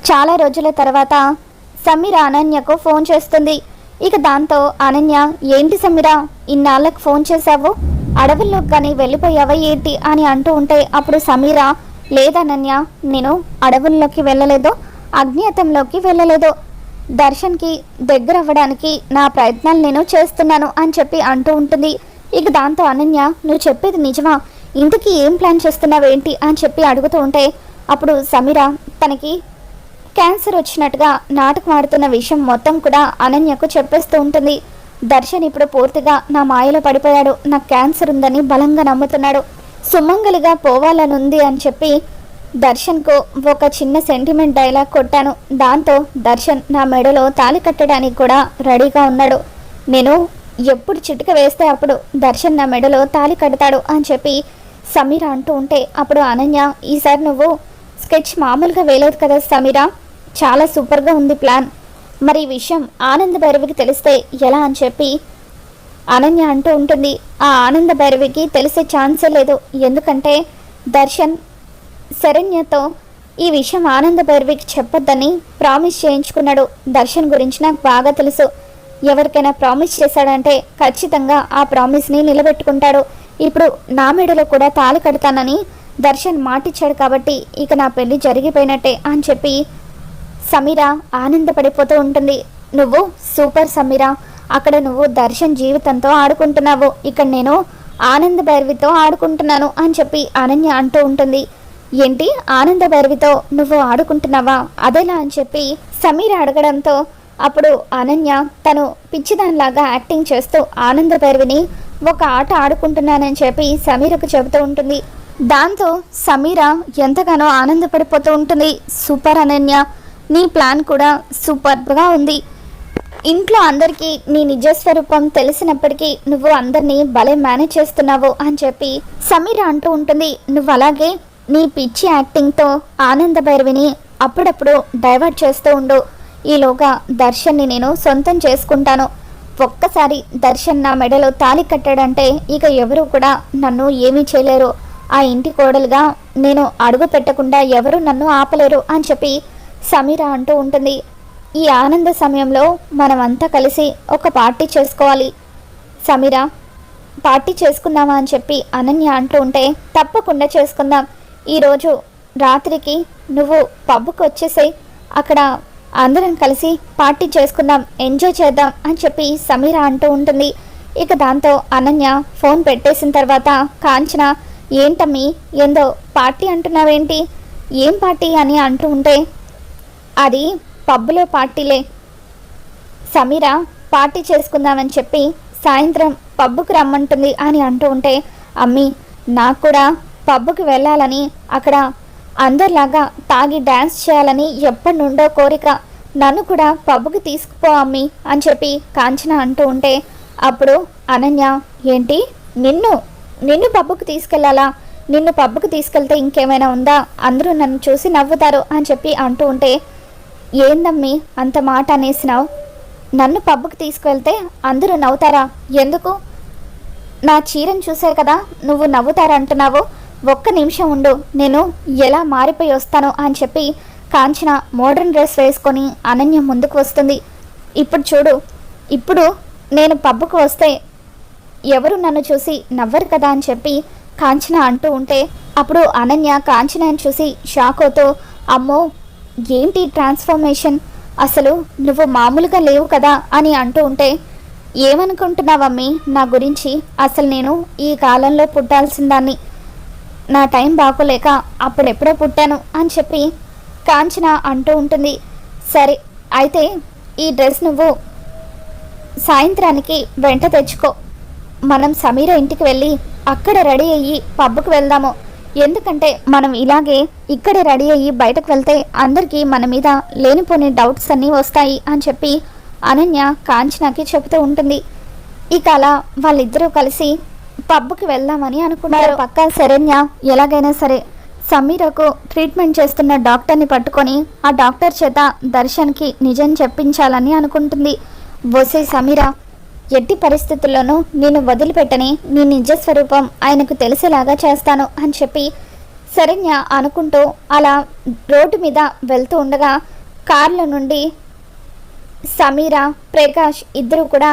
చాలా రోజుల తర్వాత సమీర అనన్యకు ఫోన్ చేస్తుంది. ఇక దాంతో అనన్య, ఏంటి సమీర ఇన్నాళ్ళకు ఫోన్ చేశావు, అడవుల్లోకి కానీ వెళ్ళిపోయావా ఏంటి అని అంటూ ఉంటే అప్పుడు సమీర, లేదనన్య, నేను అడవుల్లోకి వెళ్ళలేదు, అజ్ఞాతంలోకి వెళ్ళలేదు, దర్శన్కి దగ్గర అవ్వడానికి నా ప్రయత్నాలు నేను చేస్తున్నాను అని చెప్పి అంటూ ఉంటుంది. ఇక దాంతో అనన్య, నువ్వు చెప్పేది నిజమా, ఇంతకీ ఏం ప్లాన్ చేస్తున్నావేంటి అని చెప్పి అడుగుతూ ఉంటే అప్పుడు సమీర తనకి క్యాన్సర్ వచ్చినట్టుగా నాటకం ఆడుతున్న విషయం మొత్తం కూడా అనన్యకు చెప్పేస్తూ ఉంటుంది. దర్శన్ ఇప్పుడు పూర్తిగా నా మాయలో పడిపోయాడు, నాకు క్యాన్సర్ ఉందని బలంగా నమ్ముతున్నాడు, సుమంగలిగా పోవాలనుంది అని చెప్పి దర్శన్కు ఒక చిన్న సెంటిమెంట్ డైలాగ్ కొట్టాను. దాంతో దర్శన్ నా మెడలో తాళి కట్టడానికి కూడా రెడీగా ఉన్నాడు. నేను ఎప్పుడు చిటిక వేస్తే అప్పుడు దర్శన్ నా మెడలో తాళి కడతాడు అని చెప్పి సమీర అంటూ ఉంటే అప్పుడు అనన్య, ఈసారి నువ్వు స్కెచ్ మామూలుగా వేయలేదు కదా సమీర, చాలా సూపర్గా ఉంది ప్లాన్, మరి ఈ విషయం ఆనంద భైరవికి తెలిస్తే ఎలా అని చెప్పి అనన్య అంటూ ఉంటుంది. ఆ ఆనంద భైరవికి తెలిసే ఛాన్సే లేదు, ఎందుకంటే దర్శన్ శరణ్యతో ఈ విషయం ఆనంద భైరవికి చెప్పొద్దని ప్రామిస్ చేయించుకున్నాడు. దర్శన్ గురించి నాకు బాగా తెలుసు, ఎవరికైనా ప్రామిస్ చేశాడంటే ఖచ్చితంగా ఆ ప్రామిస్ని నిలబెట్టుకుంటాడు. ఇప్పుడు నా మెడలో కూడా తాళి కడతానని దర్శన్ మాటిచ్చాడు కాబట్టి ఇక నా పెళ్లి జరిగిపోయినట్టే అని చెప్పి సమీర ఆనందపడిపోతూ ఉంటుంది. నువ్వు సూపర్ సమీర, అక్కడ నువ్వు దర్శన్ జీవితంతో ఆడుకుంటున్నావు, ఇక్కడ నేను ఆనంద భైరవితో ఆడుకుంటున్నాను అని చెప్పి అనన్య అంటూ ఉంటుంది. ఏంటి, ఆనంద భైరవితో నువ్వు ఆడుకుంటున్నావా, అదేలా అని చెప్పి సమీర అడగడంతో అప్పుడు అనన్య తను పిచ్చిదానిలాగా యాక్టింగ్ చేస్తూ ఆనంద భైరవిని ఒక ఆట ఆడుకుంటున్నానని చెప్పి సమీరకు చెబుతూ ఉంటుంది. దాంతో సమీర ఎంతగానో ఆనందపడిపోతూ ఉంటుంది. సూపర్ అనన్య, నీ ప్లాన్ కూడా సూపర్గా ఉంది, ఇంట్లో అందరికీ నీ నిజస్వరూపం తెలిసినప్పటికీ నువ్వు అందరినీ భలే మేనేజ్ చేస్తున్నావు అని చెప్పి సమీర అంటూ ఉంటుంది. నువ్వు అలాగే నీ పిచ్చి యాక్టింగ్తో ఆనంద భైరవిని అప్పుడప్పుడు డైవర్ట్ చేస్తూ ఉండు, ఈలోగా దర్శన్ని నేను సొంతం చేసుకుంటాను. ఒక్కసారి దర్శన్ నా మెడలో తాళి కట్టాడంటే ఇక ఎవరు కూడా నన్ను ఏమీ చేయలేరు, ఆ ఇంటి కోడలుగా నేను అడుగు పెట్టకుండా ఎవరు నన్ను ఆపలేరు అని చెప్పి సమీర అంటూ ఉంటుంది. ఈ ఆనంద సమయంలో మనమంతా కలిసి ఒక పార్టీ చేసుకోవాలి సమీర, పార్టీ చేసుకుందామా అని చెప్పి అనన్య అంటూ ఉంటే తప్పకుండా చేసుకుందాం, ఈరోజు రాత్రికి నువ్వు పబ్కి వచ్చేసాయి, అక్కడ అందరం కలిసి పార్టీ చేసుకుందాం, ఎంజాయ్ చేద్దాం అని చెప్పి సమీర అంటూ ఉంటుంది. ఇక దాంతో అనన్య ఫోన్ పెట్టేసిన తర్వాత కాంచన, ఏంటమ్మీ ఏందో పార్టీ అంటున్నావేంటి, ఏం పార్టీ అని అంటూ ఉంటే అది పబ్లో పార్టీలే సమీర, పార్టీ చేసుకుందామని చెప్పి సాయంత్రం పబ్బుకు రమ్మంటుంది అని అంటూ ఉంటే అమ్మీ నాకు కూడా పబ్బుకి వెళ్ళాలని, అక్కడ అందరిలాగా తాగి డ్యాన్స్ చేయాలని ఎప్పటి నుండో కోరిక, నన్ను కూడా పబ్బుకి తీసుకుపో అమ్మీ అని చెప్పి కాంచన అంటూ ఉంటే అప్పుడు అనన్య, ఏంటి నిన్ను పబ్బుకి తీసుకెళ్లాలా, నిన్ను పబ్బుకి తీసుకెళ్తే ఇంకేమైనా ఉందా, అందరూ నన్ను చూసి నవ్వుతారు అని చెప్పి అంటూ ఉంటే ఏందమ్మీ అంత మాట అనేసినావు, నన్ను పబ్బుకి తీసుకువెళ్తే అందరూ నవ్వుతారా, ఎందుకు, నా చీరను చూసారు కదా నువ్వు నవ్వుతారంటున్నావు, ఒక్క నిమిషం ఉండు, నేను ఎలా మారిపోయి వస్తాను అని చెప్పి కాంచన మోడర్న్ డ్రెస్ వేసుకొని అనన్య ముందుకు వస్తుంది. ఇప్పుడు చూడు, ఇప్పుడు నేను పబ్బుకు వస్తే ఎవరు నన్ను చూసి నవ్వరు కదా అని చెప్పి కాంచన అంటూ ఉంటే అప్పుడు అనన్య కాంచనని చూసి షాక్ అవుతూ, అమ్మో ఏంటి ట్రాన్స్ఫర్మేషన్, అసలు నువ్వు మామూలుగా లేవు కదా అని అంటూ ఉంటే ఏమనుకుంటున్నావమ్మీ నా గురించి, అసలు నేను ఈ కాలంలో పుట్టాల్సిందాన్ని, నా టైం బాగోలేక అప్పుడెప్పుడో పుట్టాను అని చెప్పి కాంచన అంటూ ఉంటుంది. సరే అయితే ఈ డ్రెస్ నువ్వు సాయంత్రానికి వెంట తెచ్చుకో, మనం సమీర ఇంటికి వెళ్ళి అక్కడ రెడీ అయ్యి పబ్బుకు వెళ్దాము, ఎందుకంటే మనం ఇలాగే ఇక్కడే రెడీ అయ్యి బయటకు వెళ్తే అందరికీ మన మీద లేనిపోని డౌట్స్ అన్నీ వస్తాయి అని చెప్పి అనన్య కాంచనకి చెబుతూ ఉంటుంది. ఇక అలా వాళ్ళిద్దరూ కలిసి పబ్కి వెళ్దామని అనుకున్నారు. పక్క శరణ్య ఎలాగైనా సరే సమీరకు ట్రీట్మెంట్ చేస్తున్న డాక్టర్ని పట్టుకొని ఆ డాక్టర్ చేత దర్శన్కి నిజం చెప్పించాలని అనుకుంటుంది. వసే సమీర, ఎట్టి పరిస్థితుల్లోనూ నేను వదిలిపెట్టని నీ నిజస్వరూపం ఆయనకు తెలిసేలాగా చేస్తాను అని చెప్పి శరణ్య అనుకుంటూ అలా రోడ్డు మీద వెళ్తూ ఉండగా కార్లో నుండి సమీర, ప్రకాష్ ఇద్దరు కూడా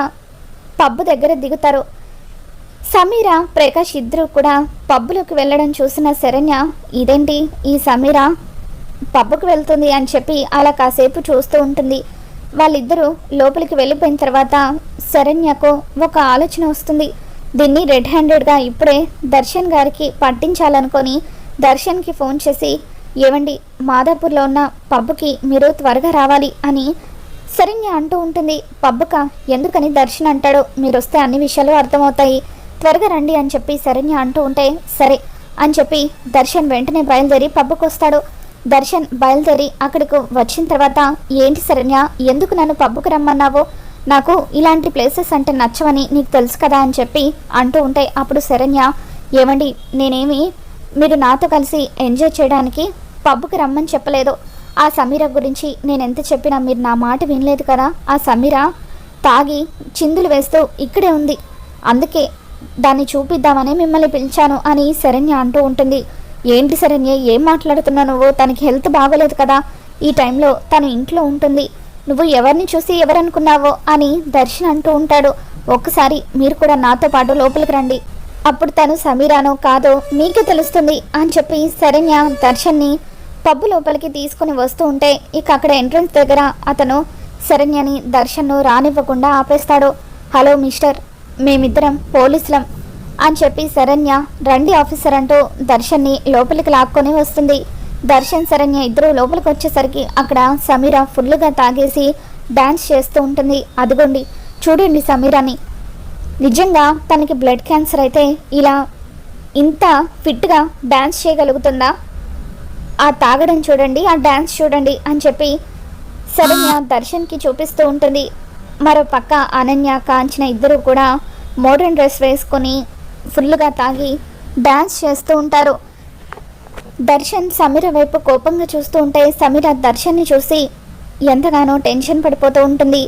పబ్బు దగ్గర దిగుతారు. సమీర, ప్రకాష్ ఇద్దరు కూడా పబ్బులోకి వెళ్ళడం చూసిన శరణ్య, ఇదేంటి ఈ సమీర పబ్బుకు వెళ్తుంది అని చెప్పి అలా కాసేపు చూస్తూ ఉంటుంది. వాళ్ళిద్దరూ లోపలికి వెళ్ళిపోయిన తర్వాత శరణ్యకు ఒక ఆలోచన వస్తుంది. దీన్ని రెడ్ హ్యాండెడ్గా ఇప్పుడే దర్శన్ గారికి పట్టించాలనుకొని దర్శన్కి ఫోన్ చేసి, ఏవండి మాదాపూర్లో ఉన్న పబ్బుకి మీరు త్వరగా రావాలి అని శరణ్య అంటూ ఉంటుంది. పబ్బుక ఎందుకని దర్శన్ అంటాడు, మీరు వస్తే అన్ని విషయాలు అర్థమవుతాయి, త్వరగా రండి అని చెప్పి శరణ్య అంటూ ఉంటే, సరే అని చెప్పి దర్శన్ వెంటనే బయలుదేరి పబ్బుకు వస్తాడు. దర్శన్ బయలుదేరి అక్కడికి వచ్చిన తర్వాత, ఏంటి శరణ్య, ఎందుకు నన్ను పబ్బుకు రమ్మన్నావు, నాకు ఇలాంటి ప్లేసెస్ అంటే నచ్చవని నీకు తెలుసు కదా అని చెప్పి అంటూ ఉంటే, అప్పుడు శరణ్య, ఏమండి నేనేమి మీరు నాతో కలిసి ఎంజాయ్ చేయడానికి పబ్బుకి రమ్మని చెప్పలేదు. ఆ సమీర గురించి నేను ఎంత చెప్పినా మీరు నా మాట వినలేదు కదా. ఆ సమీర తాగి చిందులు వేస్తూ ఇక్కడే ఉంది, అందుకే దాన్ని చూపిద్దామని మిమ్మల్ని పిలిచాను అని శరణ్య అంటూ ఉంటుంది. ఏంటి శరణ్య, ఏం మాట్లాడుతున్నావు నువ్వు, తనకి హెల్త్ బాగోలేదు కదా, ఈ టైంలో తను ఇంట్లో ఉంటుంది, నువ్వు ఎవరిని చూసి ఎవరనుకున్నావో అని దర్శన్ అంటూ ఉంటాడు. ఒక్కసారి మీరు కూడా నాతో పాటు లోపలికి రండి, అప్పుడు తను సమీరానో కాదో మీకే తెలుస్తుంది అని చెప్పి శరణ్య దర్శన్ని పబ్బు లోపలికి తీసుకుని వస్తూ ఉంటే, ఇక అక్కడ ఎంట్రన్స్ దగ్గర అతను శరణ్యని దర్శన్ను రానివ్వకుండా ఆపేస్తాడు. హలో మిస్టర్, మేమిద్దరం పోలీసులం అని చెప్పి శరణ్య రండి ఆఫీసర్ అంటూ దర్శన్ని లోపలికి లాక్కొని వస్తుంది. దర్శన్, శరణ్య ఇద్దరు లోపలికి వచ్చేసరికి అక్కడ సమీర ఫుల్గా తాగేసి డ్యాన్స్ చేస్తూ ఉంటుంది. అదిగోండి చూడండి సమీరాని, నిజంగా తనకి బ్లడ్ క్యాన్సర్ అయితే ఇలా ఇంత ఫిట్గా డ్యాన్స్ చేయగలుగుతుందా, ఆ తాగడం చూడండి, ఆ డ్యాన్స్ చూడండి అని చెప్పి శరణ్య దర్శన్కి చూపిస్తూ ఉంటుంది. మరో పక్క అనన్య, కాంచన ఇద్దరు కూడా మోడర్న్ డ్రెస్ వేసుకొని ఫుల్గా తాగి డ్యాన్స్ చేస్తూ ఉంటారు. దర్శన్ సమీర వైపు కోపంగా చూస్తూ ఉంటే సమీర దర్శన్ని చూసి ఎంతగానో టెన్షన్ పడిపోతూ ఉంటుంది.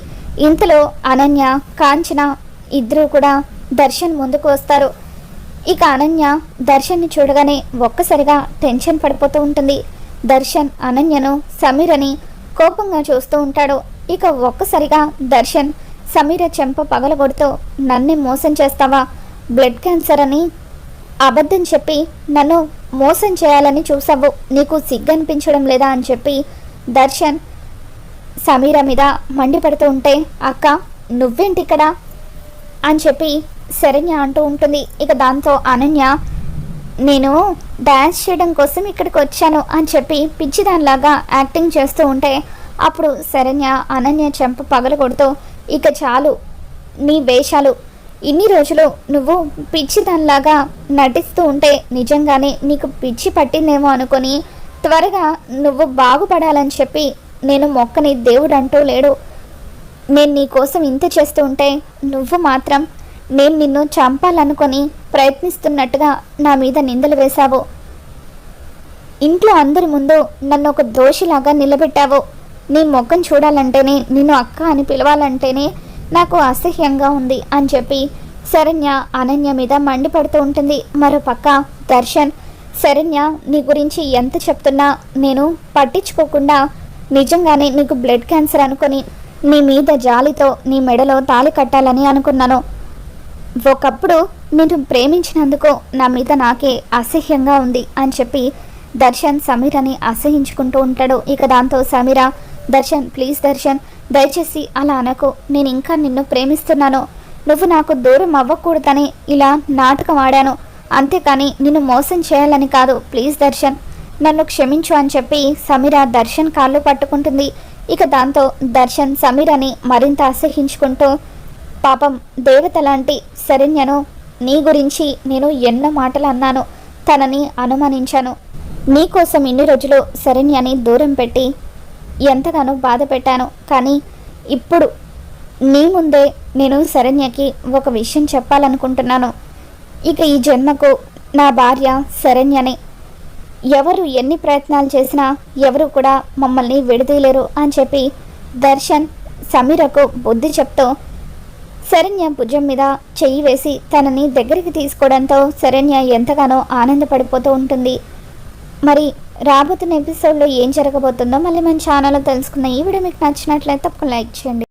ఇంతలో అనన్య, కాంచన ఇద్దరు కూడా దర్శన్ ముందుకు వస్తారు. ఇక అనన్య దర్శన్ని చూడగానే ఒక్కసారిగా టెన్షన్ పడిపోతూ ఉంటుంది. దర్శన్ అనన్యను, సమీరని కోపంగా చూస్తూ ఉంటాడు. ఇక ఒక్కసారిగా దర్శన్ సమీర చెంప పగలగొడుతూ, నన్నే మోసం చేస్తావా, బ్లడ్ క్యాన్సర్ అని అబద్ధం చెప్పి నన్ను మోసం చేయాలని చూసావు, నీకు సిగ్గనిపించడం లేదా అని చెప్పి దర్శన్ సమీర మీద మండిపడుతూ ఉంటే, అక్క నువ్వేంటి ఇక్కడ అని చెప్పి శరణ్య అంటూ ఉంటుంది. ఇక దాంతో అనన్య, నేను డ్యాన్స్ చేయడం కోసం ఇక్కడికి వచ్చాను అని చెప్పి పిచ్చిదానిలాగా యాక్టింగ్ చేస్తూ ఉంటే, అప్పుడు శరణ్య అనన్య చెంప పగలగొడుతూ, ఇక చాలు నీ వేషాలు, ఇన్ని రోజులు నువ్వు పిచ్చిదానిలాగా నటిస్తూ ఉంటే నిజంగానే నీకు పిచ్చి పట్టిందేమో అనుకొని త్వరగా నువ్వు బాగుపడాలని చెప్పి నేను మొక్కని దేవుడు అంటూ లేడు, నేను నీ కోసం ఇంత చేస్తూ ఉంటే నువ్వు మాత్రం నేను నిన్ను చంపాలనుకొని ప్రయత్నిస్తున్నట్టుగా నా మీద నిందలు వేశావు, ఇంట్లో అందరి ముందు నన్ను ఒక దోషిలాగా నిలబెట్టావు, నీ ముఖం చూడాలంటేనే, నిన్ను అక్క అని పిలవాలంటేనే నాకు అసహ్యంగా ఉంది అని చెప్పి శరణ్య అనన్య మీద మండిపడుతూ ఉంటుంది. మరోపక్క దర్శన్, శరణ్య నీ గురించి ఎంత చెప్తున్నా నేను పట్టించుకోకుండా నిజంగానే నీకు బ్లడ్ క్యాన్సర్ అనుకొని నీ మీద జాలితో నీ మెడలో తాళి కట్టాలని అనుకున్నాను, ఒకప్పుడు నేను ప్రేమించినందుకు నా మీద నాకే అసహ్యంగా ఉంది అని చెప్పి దర్శన్ సమీరని అసహించుకుంటూ ఉంటాడు. ఇక దాంతో సమీర, దర్శన్ ప్లీజ్ దర్శన్, దయచేసి అలా అనకు, నేను ఇంకా నిన్ను ప్రేమిస్తున్నాను, నువ్వు నాకు దూరం అవ్వకూడదని ఇలా నాటకం ఆడాను, అంతేకాని నిన్ను మోసం చేయాలని కాదు, ప్లీజ్ దర్శన్ నన్ను క్షమించు అని చెప్పి సమీర దర్శన్ కాళ్ళు పట్టుకుంటుంది. ఇక దాంతో దర్శన్ సమీరని మరింత అసహించుకుంటూ, పాపం దేవత లాంటి శరణ్యను నీ గురించి నేను ఎన్నో మాటలు అన్నాను, తనని అనుమానించాను, నీకోసం ఇన్ని రోజులు శరణ్యని దూరం పెట్టి ఎంతగానో బాధ పెట్టాను, కానీ ఇప్పుడు నీ ముందే నేను శరణ్యకి ఒక విషయం చెప్పాలనుకుంటున్నాను, ఇక ఈ జన్మకు నా భార్య శరణ్యనే, ఎవరు ఎన్ని ప్రయత్నాలు చేసినా ఎవరు కూడా మమ్మల్ని విడదీయలేరు అని చెప్పి దర్శన్ సమీరకు బుద్ధి చెప్తూ శరణ్య భుజం మీద చెయ్యి వేసి తనని దగ్గరికి తీసుకోవడంతో శరణ్య ఎంతగానో ఆనందపడిపోతూ ఉంటుంది. మరి రాబోతున్న ఎపిసోడ్లో ఏం జరగబోతుందో మళ్ళీ మన ఛానల్లో తెలుసుకుందాం. ఈ వీడియో మీకు నచ్చినట్లయితే ఒక లైక్ చేయండి.